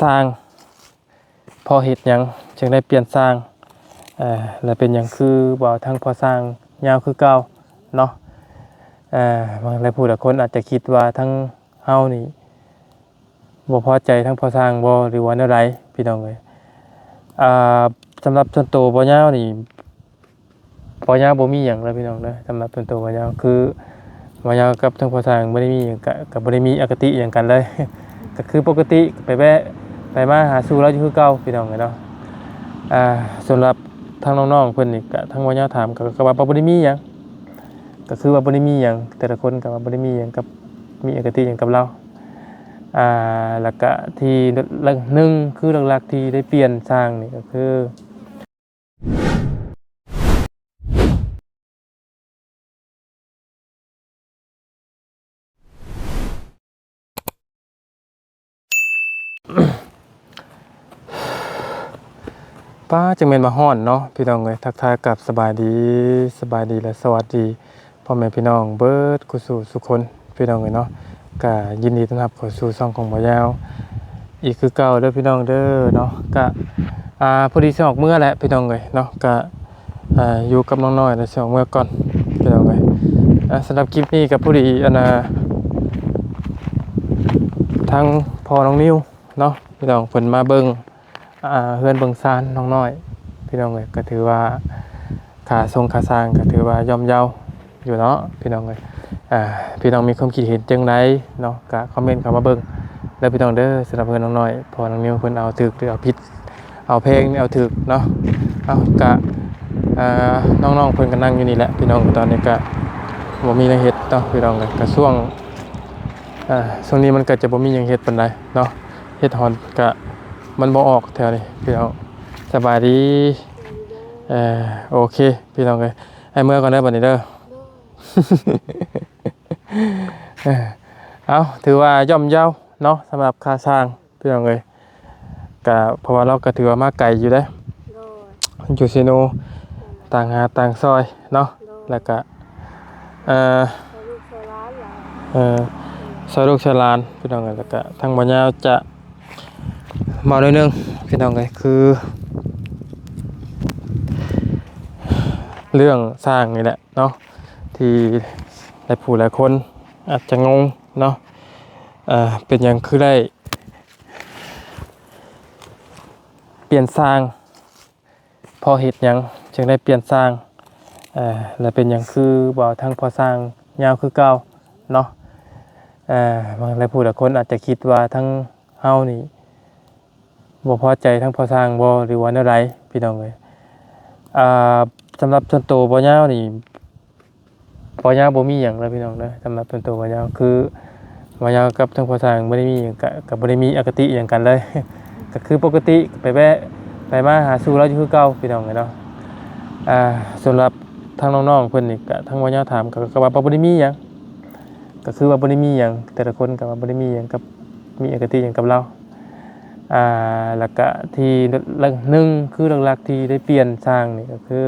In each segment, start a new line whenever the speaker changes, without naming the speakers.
สร้างพอเฮ็ดหยังจึงได้เปลี่ยนสร้างแล้วเป็นหยังคือบ่ทั้งพอสร้างยาวคือเก่าเนาะบางหลายผู้หลายคนอาจจะคิดว่าทั้งเฮานี่บ่พอใจทั้งพอสร้างบ่หรือว่าแนวใดพี่น้องเอ้ยอ่าสำหรับส่วนตัวบ่ยาวนี่บ่ยาวบ่มีหยังเลยพี่น้องเด้อสำหรับส่วนตัวบ่ยาวคือบ่ยาวกับทั้งพอสร้างบ่ได้มีหยังก็บ่ได้มีอคติหยังกันเลย ก็คือปกติไปแวะไปมาหาสู่เราอยู่คือเก่าพี่น้องเนาะสำหรับทางน้องๆเพิ่นนี่ก็ทางบ่ยาวถามก็ว่าบ่ได้มีหยังก็คือว่าบ่ได้มีหยังแต่ละคนก็ว่าบ่ได้มีหยังกับมีอคติหยังกับเราแล้วก็ที่หนึ่งคือหลักๆที่ได้เปลี่ยนสร้างนี่ก็คือป้าจังแม่นมาฮ้อนเนาะพี่น้องเอ้ยทักทายกับสบายดีและสวัสดีพ่อแม่พี่น้องเบิดกุสู่สุคนพี่น้องเอ้ยเนาะก็ยินดีต้อนรับเข้าสู่ช่องของบ่ยาวอีกคือเก่าเด้อพี่น้องเด้อเนาะก็พอดีสิออกเมื่อแหละพี่น้องเอ้ยเนาะก็อยู่กับน้องน้อยแล้วสิออกเมื่อก่อนพี่น้องเอ้ยสำหรับคลิปนี้ก็พอดีทางพ่อน้องนิวเนาะพี่น้องเพิ่นมาเบิ่งเฮือนเบิ่งซานน้องน้อยพี่น้องเอ้ยก็ถือว่าค่าทรงค่าสร้างก็ถือว่าย่อมเยาอยู่เนาะพี่น้องเอ้ยพี่น้องมีความคิดเห็นจังไดเนาะก็คอมเมนต์เข้ามาเบิ่งแล้วพี่น้องเด้อสำหรับเฮือนน้องน้อยพอน้องนิวเพิ่นเอาถูกหรือเอาผิดเอาเพลงเอาถูกเนาะเอาก็น้องๆเพิ่นก็นั่งอยู่นี่แหละพี่น้องตอนนี้ก็บ่มีหยังเฮ็ดเนาะพี่น้องเอ้ยก็ช่วงนี้มันก็จะบ่มีหยังเฮ็ดปานใดเนาะเฮ็ดฮอนก็มันบ่ออกแถวนี้พี่น้องสบายดีโอเคพี่น้องเอ้ยให้เมื่อก่อนเด้อบัดนี้เด้อ เอาถือว่าย่อมเยาเนาะสำหรับค่าสร้างพี่น้องเอ้ยก็เพราะว่าเราก็ถือว่ามาไกลอยู่เด้อยู่ซิโนต่างหาต่างซอยเนาะแล้วก็ซอยลูกชายหลานพี่น้องเอ้ยแล้วก็ทางบ่ยาวจะมาหน่อยนึงพี่น้องเอ้ยคือเรื่องสร้างนี่แหละเนาะที่หลายผู้หลายคนอาจจะงงเนาะเป็นอย่างคือได้เปลี่ยนสร้างพอเฮ็ดหยังจึงได้เปลี่ยนสร้างแล้วเป็นอย่างคือบ่ทั้งพอสร้างยาวคือเก่าเนาะบางหลายผู้หลายคนอาจจะคิดว่าทั้งเฮานี่บ่พอใจทั้งพอสร้างบ่หรือว่าแนวใดพี่น้องเอ้ยสำหรับส่วนตัวบ่ยาวนี่บ่ยาวบ่มีหยังเลยพี่น้องเด้อสำหรับส่วนตัวบ่ยาวคือบ่ยาวกับทั้งพอสร้างบ่ได้มีหยังก็บ่ได้มีอคติหยังกันเลย ก็คือปกติไปแวะไปมาหาสู่เราอยู่คือเก่าพี่น้องเนาะสำหรับทางน้องๆเพิ่นนี่ก็ทางบ่ยาวถามก็ว่าบ่ได้มีหยังก็คือว่าบ่ได้มีหยังแต่ละคนก็ว่าบ่ได้มีหยังกับมีอคติหยังกับเราแล้วก็ที่หนึ่งคือหลักๆที่ได้เปลี่ยนสร้างนี่ก็คือ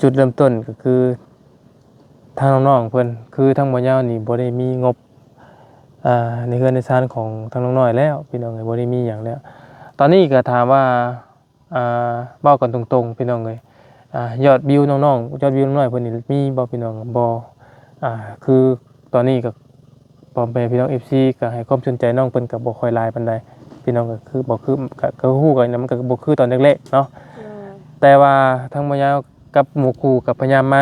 จุดเริ่มต้นก็คือทางน้องๆเพิ่นคือทางบ่ยาวนี่บ่ได้มีงบในเฮือนในศาลของทางน้องน้อยแล้วพี่น้องเอ้ยบ่ได้มีหยังแล้วตอนนี้ก็ถามว่าเว้ากันตรงๆพี่น้องเอ้ยยอดวิวน้องๆยอดวิวน้องน้อยเพิ่นนี่มีบ่พี่น้องบ่คือตอนนี้ก็พ่อแม่พี่น้อง FC ก็ให้ความสนใจน้องเพิ่นก็บ่ค่อยหลายปานใดพี่น้องก็คือบ่คือก็ฮู้กันนะมันก็บ่คือตอนแรกๆเนาะแต่ว่าทางบ่ยาวกับหมู่คู่ก็พยายามม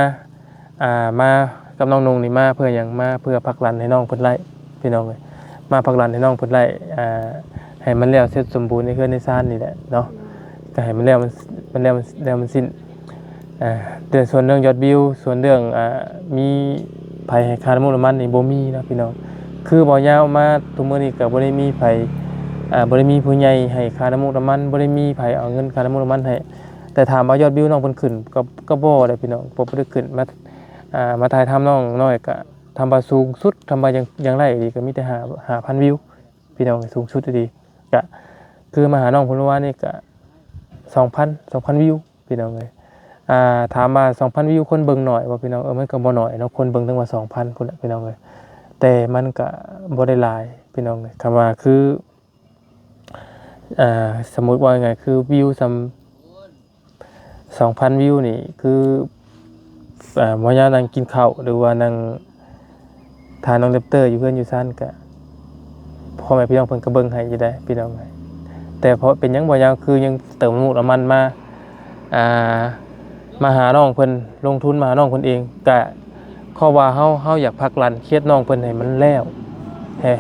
ากับน้องนงนี่มาเพื่อหยังมาเพื่อผลักดันให้น้องเพิ่นไล่พี่น้องเอ้ยมาผลักดันให้น้องเพิ่นไล่ให้มันแล้วเสร็จสมบูรณ์ในเฮือนในศาลนี่แหละเนาะก็ให้มันแล้วมันสิ้นแต่ส่วนเรื่องยอดวิวส่วนเรื่องมีไผให้ค่าน้ำมันนี่บ่มีนะพี่น้องคือบ่ยาวมาทุกมื้อนี้ก็บ่ได้มีไผบ่ได้มีผู้ใหญ่ให้ค่าน้ำมันบ่ได้มีไผเอาเงินค่าน้ำมันให้แต่ถามว่ายอดวิวน้องเพิ่นขึ้นก็บ่ได้พี่น้องบ่ได้ขึ้นมาถ่ายทำน้องน้อยก็ทำบาสูงสุดทำบายังไรดีก็มีแต่5,000 วิวพี่น้องสูงสุดดีก็คือมาหาน้องเพิ่นว่านี่ก็2,000 วิวพี่น้องเลยถามว่า 2,000 วิวคนเบิ่งหน่อยว่าพี่น้องมันก็บ่น้อยเนาะคนเบิ่งถึงว่า 2,000 พุ่นแหละพี่น้องเลย แต่มันก็บ่ได้หลายพี่น้องเลยคำว่าคือสมมุติว่าไงคือวิว2,000 วิวนี่คือบ่ยามนั่งกินข้าวหรือว่านั่งทานน้องเลปเตอร์อยู่เพื่อนอยู่ซ่านก็พ่อแม่พี่น้องเพิ่นก็เบิ่งให้อยู่ได้พี่น้องเอ้ยแต่เพราะเป็นหยังบ่ยามคือยังเติมน้ำมันอ่ามาหาน้องเพิ่นลงทุนมาหาน้องเพิ่นเองก็ข้อว่าเฮาอยากพักรันเครียดน้องเพิ่นให้มันแล้ว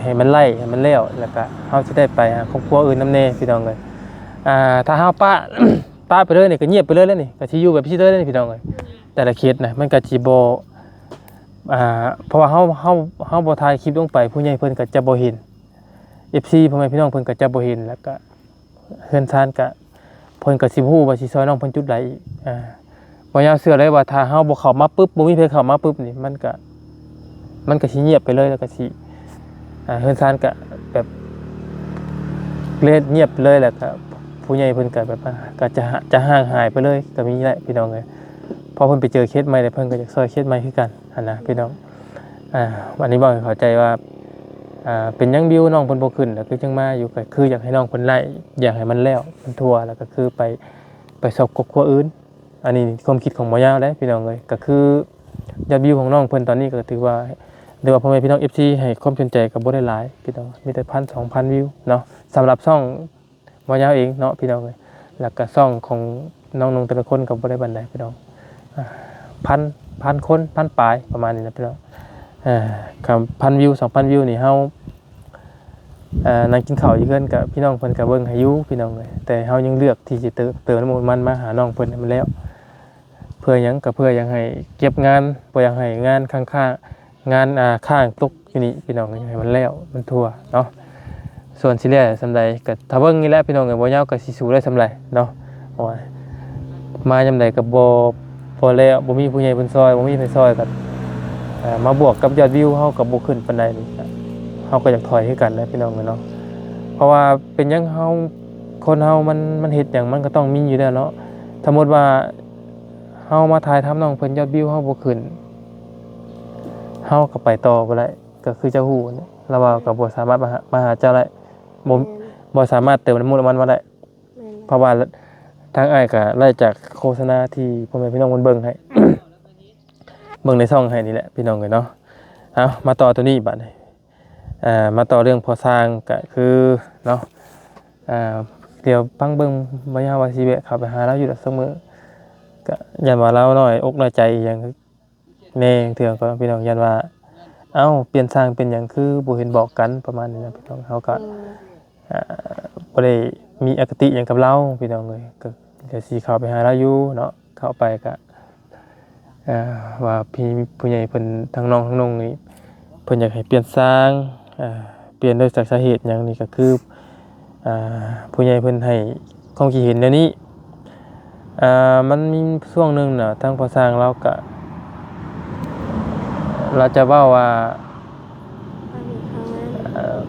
ให้มันไล่ให้มันแล้วแล้วก็เฮาสิได้ไปหาครอบครัวอื่นนำแน่พี่น้องเอ้ยถ้าเฮาปะ ปะไปเลยนี่ก็เงียบไปเลยแล้วนี่ก็สิอยู่แบบซี่เลยนี่พี่น้องเอ้ยแต่ละเคสนะมันก็สิบ่เพราะว่าเฮาบ่ถ่ายคลิปลงไปผู้ใหญ่เพิ่นก็จะบ่เห็น FC พ่อแม่พี่น้องเพิ่นก็จะบ่เห็นแล้วก็เฮือนซ่านก็เพิ่นก็สิฮู้ว่าสิซอยน้องเพิ่นจุดใดบ่อยากเชื่อเลยว่าถ้าเฮาบ่เข้ามาปึ๊บบ่มีไผเข้ามาปึ๊บนี่มันก็สิเงียบไปเลยแล้วก็สิเฮือนซ่านก็แบบเงียบไปเลยแล้วก็ผู้ใหญ่เพิ่นก็แบบก็จะห่างหายไปเลยก็มีแหละพี่น้องเอ้ยพอเพิ่นไปเจอเคสใหม่แล้วเพิ่นก็อยากซอยเคสใหม่คือกันหั่นนะพี่น้องวันนี้บ่ให้เข้าใจว่าเป็นหยังบิวน้องเพิ่นบ่ขึ้นแล้วคือจังมาอยู่ก็คืออยากให้น้องเพิ่นไล่อยากให้มันแล้วมันทั่วแล้วก็คือไปสอบครอบครัวอื่นอันนี้ความคิดของหมอยาวเด้พี่น้องเอ้ยก็คือยอดวิวของน้องเพิ่นตอนนี้ก็ถือว่าพ่อแม่พี่น้อง FC ให้ความสนใจก็บ่ได้หลายพี่น้องมีแต่ 1,000 2,000 วิวเนาะสำหรับช่องหมอยาวเองเนาะพี่น้องเอ้ยแล้วก็ช่องของน้องๆแต่ละคนก็บ่ได้ปานใดพี่น้องพันคนพันปลายประมาณนี้นะพี่น้องครับ1,000 วิว 2,000 วิวนี่เฮานั่งกินข้าวอยู่เพิ่นกับพี่น้องเพิ่นก็เบิ่งให้อยู่พี่น้องเอ้ยแต่เฮายังเลือกที่สิเติมน้ำมันมาหาน้องเพิ่นให้มันแล้วเพื่อหยังก็เพื่ออยากให้เก็บงานบ่อยากให้งานข้างๆงานข้างตกอยู่นี่พี่น้องให้มันแล้วมันทั่วเนาะส่วนสิแล้วสำใดก็ถ้าเบิ่งนี่แหละพี่น้องเอ้ยบ่ยาวก็สิสู้ได้สำใดเนาะโอ้ยมายามใดก็บ่แล้วบ่มีผู้ใหญ่เพิ่นซอยบ่มีไผซอยก็มาบวกกับยอดวิวเฮาก็บ่ขึ้นปานใดนี่เฮาก็อยากถอยคือกันนะพี่น้องเนาะเพราะว่าเป็นหยังคนเฮามันเฮ็ดหยังมันก็ต้องมีอยู่แล้วเนาะสมมุติว่าเฮามาถ่ายทำน้องเพิ่นยอดวิวเฮาบ่ขึ้นเฮาก็ไปต่อบ่ได้ก็คือเจ้าฮู้นี่แล้วว่าก็บ่สามารถมาหาเจ้าได้บ่สามารถเติมน้ำมันมาได้เพราะว่าทางอ้ายก็ไล่จากโฆษณาที่พ่อแม่พี่น้องเพิ่นเบิ่งให้ เบิ่งในช่องให้นี่แหละพี่น้องเอ้ยเนาะเอามาต่อตัวนี้บัดนี้มาต่อเรื่องพอสร้างก็คือเนาะเดี๋ยวฟังเบิ่งบ่ยาวว่าสิแวะเข้าไปหาเราอยู่ดอกเสมอก็ยันว่าเราน้อยอกน้อยใจหยังแน่เถื่อก็พี่น้องยันว่าเอ้าเปลี่ยนสร้างเป็นหยังคือบ่เห็นบอกกันประมาณนี้นะพี่น้องเฮาก็บ่ได้มีอคติหยังกับเราพี่น้องเอ้ยก็เดี๋ยวสิเข้าไปหาเราอยู่เนาะเข้าไปก็ว่าพี่ผู้ใหญ่เพิ่นทั้งน้องทั้งนงนี่เพิ่นอยากให้เปลี่ยนสร้างเปลี่ยนด้วยจากสาเหตุหยังนี่ก็คือผู้ใหญ่เพิ่นให้ความคิดเห็นแนวนี้มันมีช่วงหนึงน่ะทางพอสร้างเราก็เราจะเว้าว่า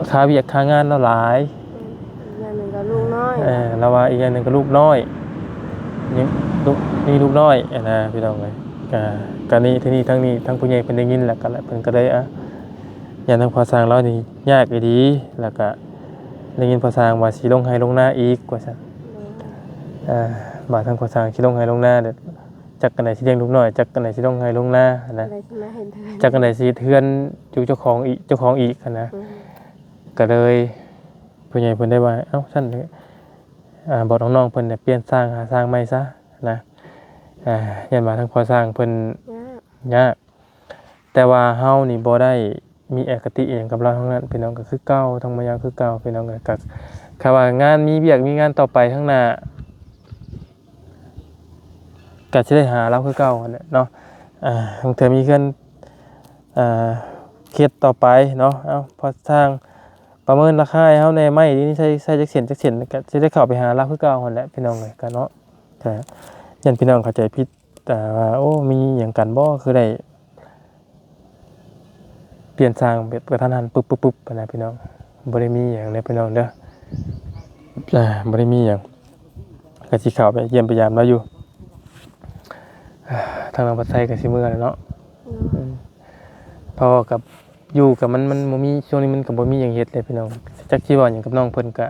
ค่าเวียกค่างานเราหลาย
อย่างหนึ่งก็ลูกน้อย
เราว่าอีกอย่างหนึงก็ลูกน้อยนี่ลูกน้อยนะพี่น้องเอ้ยก็นี่ที่นี่ทั้งผู้ใหญ่เพิ่นได้ยินแล้วก็เพิ่นก็ได้อย่างทางพอสร้างเรานี่ยากอีดีแล้วก็ได้ยินพอสร้างว่าสิลงให้ลงหน้าอีกว่าซั่นบาดทางพอสร้างสิลงให้ลงหน้าเด้อจักกันไหนสิเลี้ยงลูกน้อยจักกันไหนสิลงให้ลงหน้านะจักกันไหนสิเทือนอยู่เจ้าของอีกนะก็เลยผู้ใหญ่เพิ่นได้ว่าเอ้าซั่นบอกน้องๆเพิ่นเนี่ยเปลี่ยนสร้างหาสร้างใหม่ซะนะยันว่าทางพอสร้างเพิ่นยากแต่ว่าเฮานี่บ่ได้มีอคติอิหยังกับเราทั้งนั้นพี่น้องก็คือเก่าทั้งมายาวคือเก่าพี่น้องก็ถ้าว่างานมีเวียกมีงานต่อไปข้างหน้าก็สิได้หาเราคือเก่านั่นแหละเนาะบางเทื่อมีเพิ่นเคสต่อไปเนาะพอสร้างประเมินราคาให้เฮาแน่ไหมนี่ใส่จักเส้นก็สิได้เข้าไปหาเราคือเก่านั่นแหละพี่น้องเอ้ยก็เนาะก็ยันพี่น้องเข้าใจผิดว่าโอ้มีหยังกันบ่คือได้เปลี่ยนสร้างแบบกระทันหันปึ๊บๆๆนะพี่น้องบ่ได้มีหยังเลยพี่น้องเด้อบ่ได้มีหยังก็สิเข้าไปเยี่ยมไปยามเราอยู่ทางน้องปัดไสก็สิเมื่อแล้วเนาะพอกับ อยู่กับมันบ่มีช่วงนี้มันก็บ่มีหยังเฮ็ดเลยพี่น้องจักสิเว้าหยังกับน้องเพิ่นก็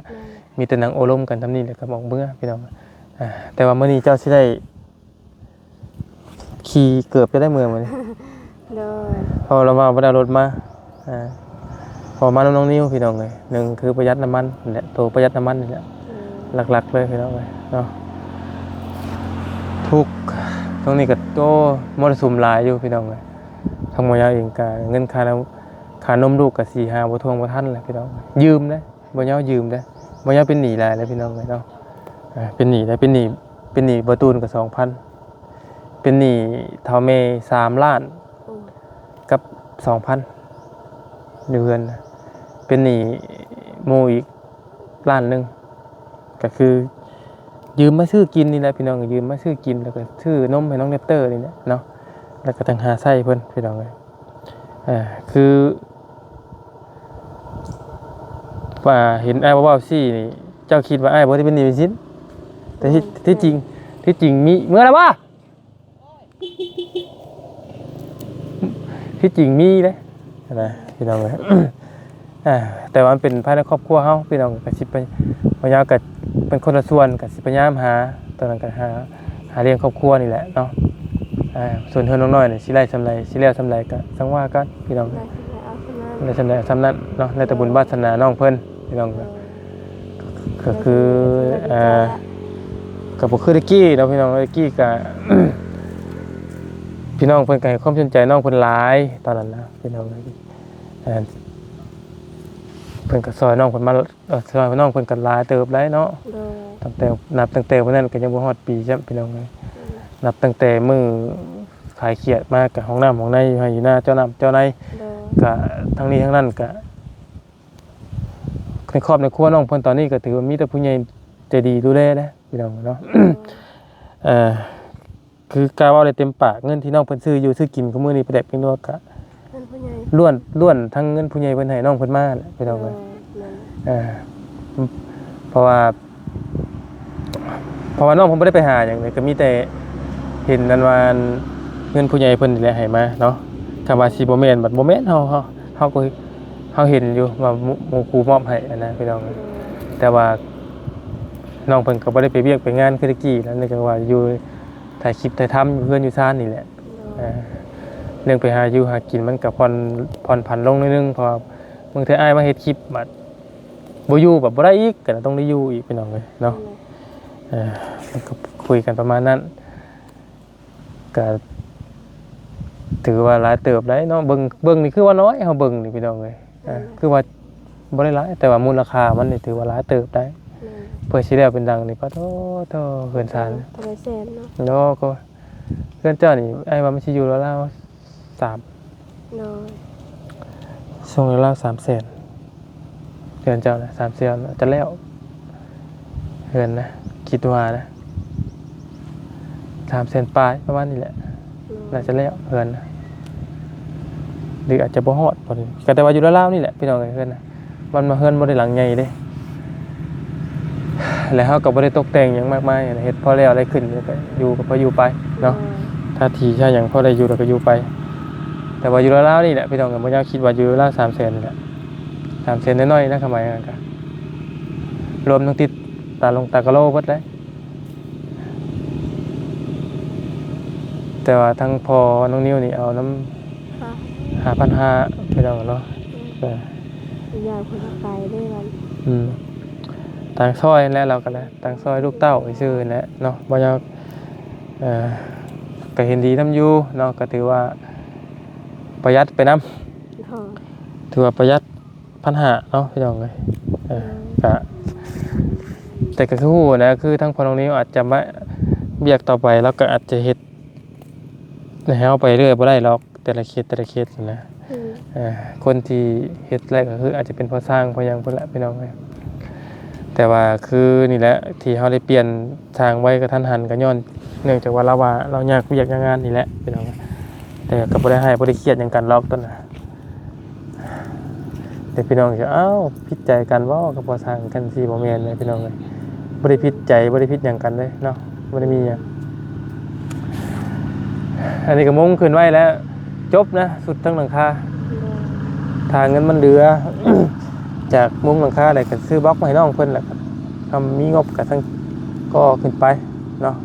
มีแต่นั่งโอลมกันทำนี่แหละก็บอกเบื่อพี่น้องแต่ว่ามื้อนี้เจ้าสิได้ขี่เกือบจะได้เมืองมื้อนี้
โดย
พอเรามาบ่ได้เอารถมาพอมาน้องๆนิ้วพี่น้องเอ้ยหนึ่งคือประหยัดน้ำมันนี่แหละตัวประหยัดน้ำมันนี่แหละหลักๆเลยพี่น้องเอ้ยเนาะทุกตรงนี้ก็โตมรสุมหลายอยู่พี่น้องเอ้ยทางหมอยาเองก็เงินค่าแล้วค่านมลูกก็4-5บ่ทวงบ่ทันแหละพี่น้องยืมเด้บ่ยาวยืมเด้บ่ยาวเป็นหนี้หลายเลยพี่น้องเอ้ยเนาะเป็นหนี้ได้เป็นหนี้บ่ตูนก็ 2,000 เป็นหนี้เท่าแม่3 ล้านกับ 2,000 เดือนนะเป็นหนี้โมอีกล้านหนึงก็คือยืมมาซื้อกินนี่แหละพี่น้องยืมมาซื้อกินแล้วก็ซื้อนมให้น้องเนปเตอร์นี่แหละเนาะแล้วก็ตั้งหาไส้เพิ่นพี่น้องเอ้ยคือว่าเห็นอ้ายเว้าซี่นี่เจ้าคิดว่าอ้ายบ่ได้เป็นหนี้เป็นสินแต่ที่จริงมีเมื่อไรวะที่จริงมีเด้นะพี่น้องเอ้ย แต่ว่ามันเป็นภายในครอบครัวเฮาพี่น้องก็สิไปพยายามก็เป็นคนละส่วนก็สิพยายามหาตอนนั้นก็หาเลี้ยงครอบครัวนี่แหละเนาะส่วนเฮือนน้องน้อยนี่สิไล่ซำไรสิแล้วซำไรก็สังว่ากันพี่น้อง
ได้เอาขนาด
ได้ซำนั้นเนาะในแต่บุญวาสนาน้องเพิ่นพี่น้องก็คือก็บ่คือตะกี้เนาะพี่น้องตะกี้ก็ พี่น้องเพิ่นก็ให้ความสนใจน้องเพิ่นหลายตอนนั้นนะพี่น้องเพิ่นก็ซอยน้องเพิ่นมาซอยน้องเพิ่นก็หลายเติบหลายเนาะ
โดย
ตั้งแต่วันนั้นก็ยังบ่ฮอดปีจ้ะพี่น้องเอ้ยนับตั้งแต่มื้อขายเขียดมาก็ห้องน้ำห้องในอยู่ให้อยู่หน้าเจ้าน้ำเจ้าใน
โดย
ก็ทั้งนี้ทั้งนั้นก็ในครอบในครัวน้องเพิ่นตอนนี้ก็ถือว่ามีแต่ผู้ใหญ่ใจดีดูแลนะพี่น้องเนาะ คือกล่าวว่าได้เต็มปากเงินที่น้องเพิ่นซื้ออยู่ซื้อกินก็มื้อนี้ไปแดกเป็นนัวก็
ท่านผู้ใหญ่
ล้วนทั้งเงินผู้ใหญ่เพิ่นให้น้องเพิ่นมาแหละพี่น้องเอ้ย เพราะว่าน้องผมไม่ได้ไปหาอย่างเลยก็มีแต่เห็นนันวานเงินผู้ใหญ่เพิ่นนี่แหละให้มาเนาะคำว่าสิบ่แม่นบัดบ่แม่นเฮาก็เฮาเห็นอยู่ว่าหมู่ครูมอบให้นะพี่น้องแต่ว่าน้องเพิ่นก็บ่ได้ไปเวียกไปงานคือตะกี้แล้วนี่ก็ว่าอยู่ถ่ายคลิปถ่ายทำอยู่เฮือนอยู่ซ่านนี่แหละเรื่องไปหาอยู่หากินมันก็ผ่อนผันลงนิดนึงเพราะบางทีอ้ายมาเฮ็ดคลิปบัดบ่อยู่แบบบ่ได้อีกก็ต้องได้อยู่อีกพี่น้องเอ้ยเนาะแล้วก็คุยกันประมาณนั้นก็ถือว่าหลายเติบได้เนาะเบิ่งนี่คือว่าน้อยเฮาเบิ่งนี่พี่น้องเอ้ยคือว่าบ่ได้หลายแต่ว่ามูลค่ามันนี่ถือว่าหลายเติบได้เพื่อสิได้เป็นดังนี่ปะโตเฮือนซาน
ทำไมแสนเนาะ
เนาะก็เฮือนเจ้านี่อ้ายว่ามันสิอยู่ราวๆ3
โดย
ส่งราวๆ300,000เฮือนเจ้านะ300,000จะแล้วเฮือนนะคิดว่านะ300,000ปลายประมาณนี้แหละน่าจะแล้วเฮือนนะหรืออาจจะบ่ฮอดพอดีก็แต่ว่าอยู่ราวๆนี่แหละพี่น้องเอ้ยเฮือนนะมันมาเฮือนบ่ได้หลังใหญ่เด้แล้วเฮาก็บ่ได้ตกแต่งหยังมากมายเฮ็ดพอแล้วได้ขึ้นแล้วก็อยู่ก็พออยู่ไปเนาะถ้าที่ใช่หยังพอได้อยู่แล้วก็อยู่ไปแต่ว่าอยู่ราวๆนี่แหละพี่น้องก็บ่อยากคิดว่าอยู่ราว300,000นี่แหละ300,000น้อยๆนะทำไมกันก็รวมทั้งติดตากะโลเบิดเลยแต่ว่าทั้งพอน้องนิ้วนี่เอาน้ำ5,500พี่น้องเนาะ
ยาวคนไปได้วัน
ต่างซอยแล้วเราก็แล้วต่างซอยลูกเต้าซื่อๆแหละเนาะบ่อยากก็เห็นดีนำอยู่เนาะก็ถือว่าประหยัดไปนำถือว่าประหยัด1,500เนาะพี่น้องเอ้ยก็แต่ก็คือฮู้นะคือทั้งพ่อน้องนิ้วอาจจะมาเบียกต่อไปแล้วก็อาจจะเฮ็ดให้เฮาไปเรื่อยบ่ได้หรอกแต่ละเคสนะคนที่เฮ็ดแรกก็คืออาจจะเป็นพ่อสร้างพ่อหยังพุ่นแหละพี่น้องเอ้ยแต่ว่าคือนี่แหละที่เฮาได้เปลี่ยนทางไว้กระทันหันก็ย้อนเนื่องจากว่าเราอยากเวียกงานนี่แหละพี่น้องแต่ก็บ่ได้ให้บ่ได้เครียดหยังกันหรอกต้นน่ะแต่พี่น้องจะผิดใจกันบ่ก็บ่สร้างกันสิบ่แม่นเลยพี่น้องเอ้ยบ่ได้ผิดใจบ่ได้ผิดหยังกันเลยเนาะบ่ได้มีหยังอันนี้ก็มงขึ้นไว้แล้วจบนะสุดทั้งหลังคา ถ้าเงินมันเหลือ จากมุ้งหลังคาได้ก็ซื้อบล็อกมาให้น้องเพิ่นแหละครับทำมีงบก็ทั้งก็ขึ้นไปเนาะ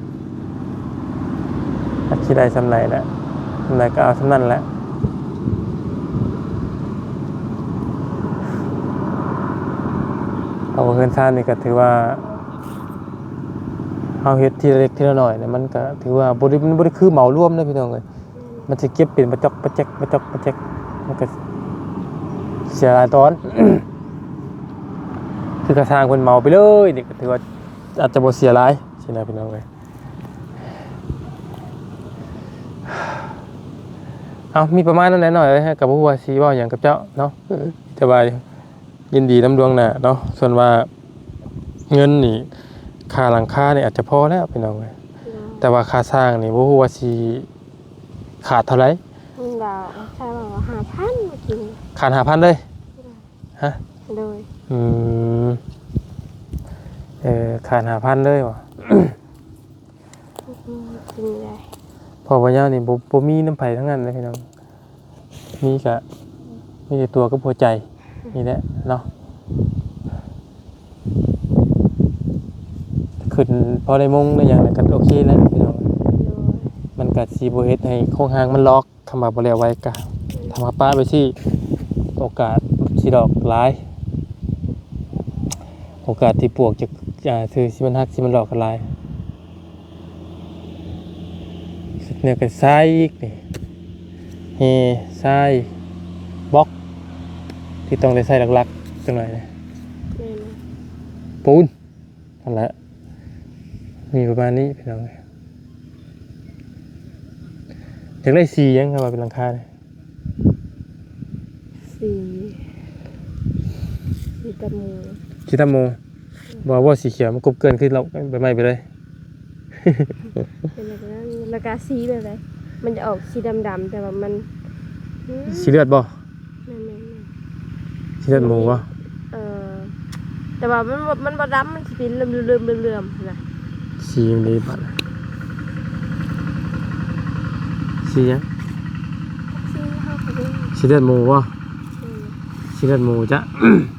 ถ้าคิดได้สำไรแหละสำไรก็เอาสำนั้นแหละเอาเงินซ่านนี่ก็ถือว่าเอาเฮ็ดทีละเล็กทีละน้อยเนี่ยมันก็ถือว่าบ่ได้คือเหมารวมนะพี่น้องเอ้ยมันจะเก็บเป็นประจอกประแจกมันก็เสียหลายตอน คือกระทางคนเมาไปเลยนี่ก็ถือว่าอาจจะบ่เสียหลายใช่ไหมพี่น้องเอ้ยเอามีประมาณนั้นแหละหน่อยกับผู้ว่าสิเว้าหยังกับเจ้าเนาะแต่ว่ายินดีนำดวงหน้าเนาะส่วนว่าเงินนี่ค่าหลังคานี่อาจจะพอแล้วพี่น้องเอ้ยแต่ว่าค่าสร้างนี่บ่ฮู้ว่าสิขาดเท่าไหร่
มันดาวใช่ป่าว5,000มากิน
ขาด 5,000 เลยฮะ
โดย
ขาด 5,000 เลยว่ะ
กินได้
พอว่าย่านี่บ่มีน้ำไผทั้งนั้นเลยพี่น้องมีก็มีแต่ตัวกับหัวใจนี่แหละเนาะขึ้นพอได้มงได้หยังก็โอเคแล้วพี่น้อง
โดย
มันก็สิบ่เฮ็ดให้โครงหางมันล็อกคำว่าบ่แล้วไว้ก็ทำมาป้าไปสิโอกาสสิดอกหลายโอกาสที่ปวกจะซื้อสิมันฮักสิมันหลอกกันหลายสุดเนี่ยก็ซ้ายอีกนี่เฮซ้ายบล็อกที่ต้องได้ใส่หลักๆจังหน่อยนะ
แม่น
ปูนนั่นแหละมีประมาณนี้พี่น้องจากได้สียังครับว่าเป็นหลังคาเลย
สี่ตะมู
คิดตามโมบอกว่าสีเขียวมันกบเกินขึ้นเราไปไม่ไปเลย
เป็นแบบนั้นแล้วก็สีแบบไรมันจะออกสีดำๆแต่ว่ามัน
สีเลือดบ่
แม่น
สีเลือดหมูบ่
แต่ว่ามันบ่ดำมันสิเป็นเลื่อมๆนะ
สีมันดีบัดสียัง
สีเฮาก็ได้
สีเลือดหมูบ่
อืม
สีเลือดหมูจ้ะ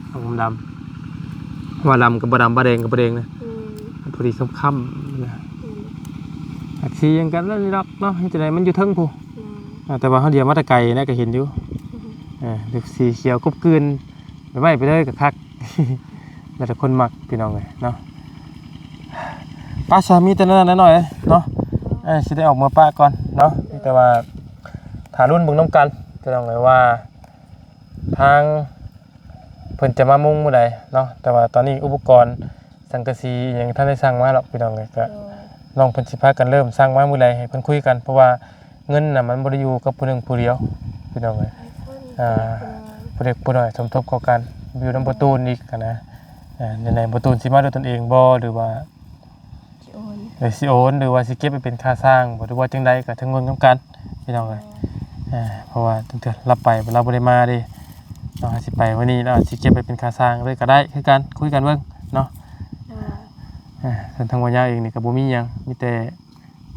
เอาผมดำว่าดำกับบ่ดำบ่แดงกับบ่แดงนะ
อืม
พอดีค่ำๆนะ
อืม
อักสียังกันแล้วนี่ดอกเนาะเฮ็ดจังไดมันอยู่เทิงผู้
อืม
แต่ว่าเฮาเดียวมาแต่ไกลนะก็เห็นอยู่เด็กสีเขียวกบเกินไปไม่ไปเลยก็คัก แล้วแต่คนมักพี่น้องเอ้ยเนาะป้าสามีแต่นั้นหน่อยเนาะสิได้ออกมาป้าก่อนเนาะแต่ว่าถารุ่นเบิ่งน้ำกันพี่น้องเอ้ยว่าทางเพิ่นจะมามุ่งมื้อใดเนาะแต่ว่าตอนนี้อุปกรณ์สังกะสียังท่านได้สั่งมาหรอกพี่น้องเอ้ยก็ลองเพิ่นสิพากันเริ่มสั่งมามื้อใดให้เพิ่นคุยกันเพราะว่าเงินน่ะมันบ่ได้อยู่กับผู้หนึงผู้เดียวพี่น้องเอ้ยผู้เด็กผู้น้อยสมทบเข้ากันอยู่นำประตูนอีกนะในประตูนสิมาด้วยตนเองบ่หรือว่า
สิโอน
สิโอนหรือว่าสิเก็บไปเป็นค่าสร้างบ่หรือว่าจังใดก็ทั้งเงินนำกันพี่น้องเอ้ยเพราะว่าตั้งแต่รับไปเราบ่ได้มาเด้เนาะสิไปวันนี้เราสิเก็บไปเป็นค่าสร้างเลยก็ได้คือกันคุยกันเบิ่งเนาะส่วนทางวัญญาเองนี่ก็บ่มีหยังมีแต่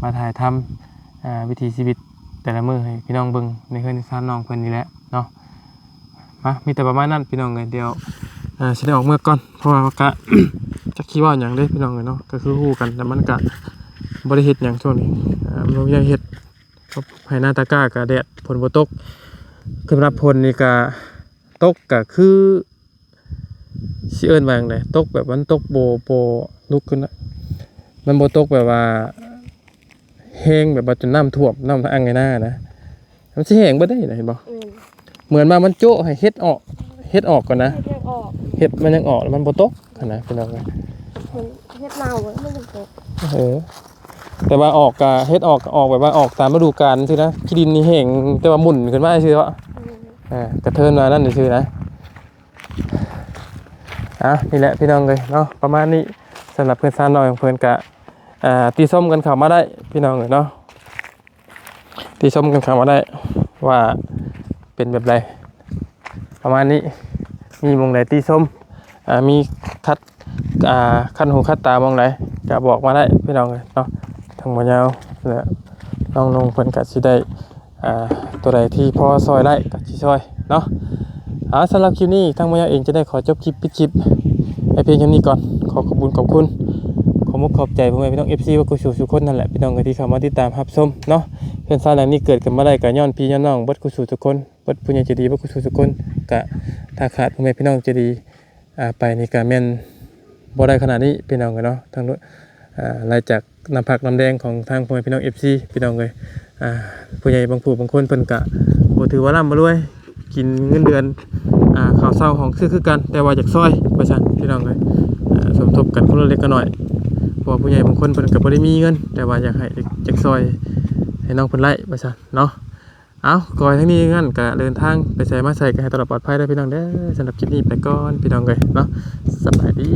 มาถ่ายทำวิถีชีวิตแต่ละมื้อให้พี่น้องเบิ่งในเฮือนในซ่านน้องเพิ่นนี่แหละเนาะมามีแต่ประมาณนั้นพี่น้องเอ้ยเดี๋ยวสิได้ออกเมื่อก่อนเพราะว่าก็ จักคิดว่าหยังเด้พี่น้องเอ้ยเนาะก็คือฮู้กันแต่มันก็บ่ได้เฮ็ดหยังช่วงนี้มันบ่มีหยังเฮ็ดให้หน้าตะกร้าก็แดดฝนบ่ตกสำหรับฝนนี่ก็ตกก็คือสิเอิ้นว่าจังได๋ตกแบบมันตกบ่ลุกขึ้นนะมันบ่ตกแบบว่าแห้งแบบว่าจนน้ำท่วมน้ำอ่างไงหน้านะมันสิแห้งบ่ได้นะเห็นบ่เหมือนว่ามันโจ๊ะให้เฮ็ดออกก่อนนะ
เฮ็ดออก
เห็ดมันยังออกแล้วมันบ่ตกนะพี่น้อง
มันเฮ็ดเน่ามันจะตก
แต่ว่าออกกะเฮ็ดออกแบบว่าออกตามฤดูกาลซื่อนะขี้ดินนี่แห้งแต่ว่าหมุนขึ้นมาซื่อว่กระเทินมานั่นซื่อนะนี่แหละพี่น้องเลยเนาะประมาณนี้สำหรับเพื่อนซ่านน้อยของเพื่อนกะตีส้มกันเข้ามาได้พี่น้องเลยเนาะตีส้มกันเข้ามาได้ว่าเป็นแบบไรประมาณนี้มีมองไหนตีส้มมีคัดขั้นหูคัดตามองไหนจะบอกมาได้พี่น้องเลยเนาะทางหมอยาวและน้องนงเพิ่นกัดสิได้ตัวใดที่พอซอยได้กัดสิซอยเนาะ สำหรับคลิปนี้ทางมายาเองจะได้ขอจบคลิปปิดคลิปไว้เพียงแค่นี้ก่อนขอบคุณขอบคุณขอมุกขอบใจพ่อแม่พี่น้อง FC ว่ากูสู่ทุกคนนั่นแหละพี่น้องที่เข้ามาติดตามรับชมเนาะเพื่อนซ่านหลังนี้เกิดกันมาได้ก็ย้อนพี่ย้อนน้องเบิดกูสู่ทุกคนเบิดผู้ใหญ่ใจดีเบิดกูสู่ทุกคนก็ถ้าขาดพ่อแม่พี่น้องใจดีไปนี่ก็แม่นบ่ได้ขนาดนี้พี่น้องกันเนาะทางรายจากน้ำผักน้ำแดงของทางพ่อแม่พี่น้อง FC พี่น้องเลยผู้ใหญ่บางผู้บางคนเพิ่นก็บ่ถือว่าร่ำบ่รวยกินเงินเดือนข้าวเช้าของคือกันแต่ว่าจากซอยว่าซั่นพี่น้องเลยสมทบกันคนละเล็กก็น้อยเพราะว่าผู้ใหญ่บางคนเพิ่นก็บ่ได้มีเงินแต่ว่าอยากให้จากซอยให้น้องเพิ่นไล่ว่าซั่นเนาะเอาก่อนทั้งนี้งั้นก็เดินทางไปใส่มาใส่ก็ให้ตลอดปลอดภัยเด้อพี่น้องเด้อสำหรับคลิปนี้ไปก่อนพี่น้องเลยเนาะสบายดี